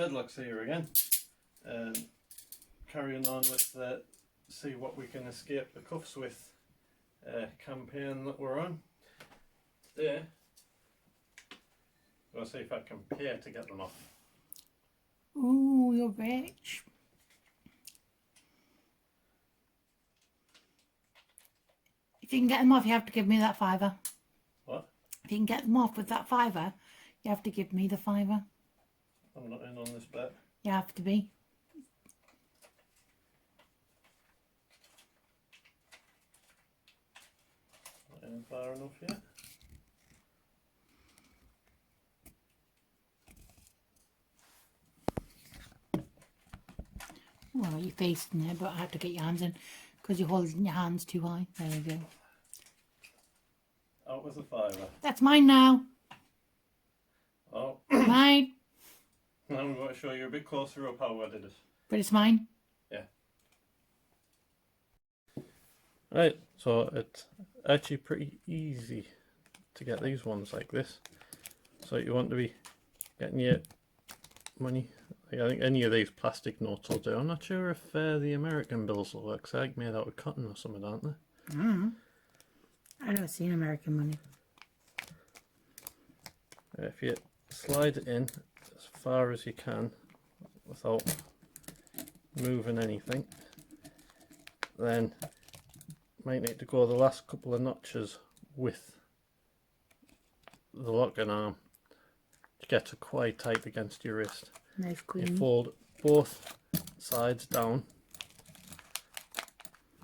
Deadlocks here again, and carrying on with the see what we can escape the cuffs with campaign that we're on. Today, I'm going to see if I can pay to get them off. Ooh, you're rich. If you can get them off, you have to give me that £5. What? If you can get them off with that £5, you have to give me the £5. I'm not in on this bet. You have to be. Not in far enough yet. Well, you're facing there, but I have to get your hands in because you're holding your hands too high. There we go. Out with a £5. That's mine now. Oh. Mine. I'm going to show you a bit closer up how I did it. But it's mine. Yeah. Right, so it's actually pretty easy to get these ones like this. So you want to be getting your money. I think any of these plastic notes will do. I'm not sure if the American bills will work, because they're like made out of cotton or something, aren't they? I've never seen American money. If you slide it in as far as you can without moving anything, then you might need to go the last couple of notches with the locking arm to get it quite tight against your wrist. Nice You queen. fold both sides down,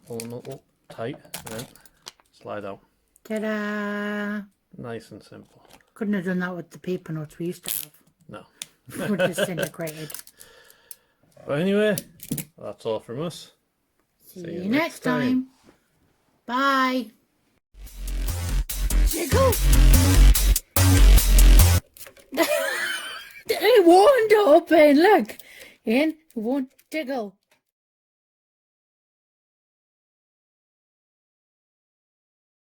pull them a little tight, and then slide out. Ta-da! Nice and simple. Couldn't have done that with the paper notes we used to have. No. Would have disintegrated. But anyway, that's all from us. See you next time. Bye. Jiggle. It won't open. Look, it won't jiggle.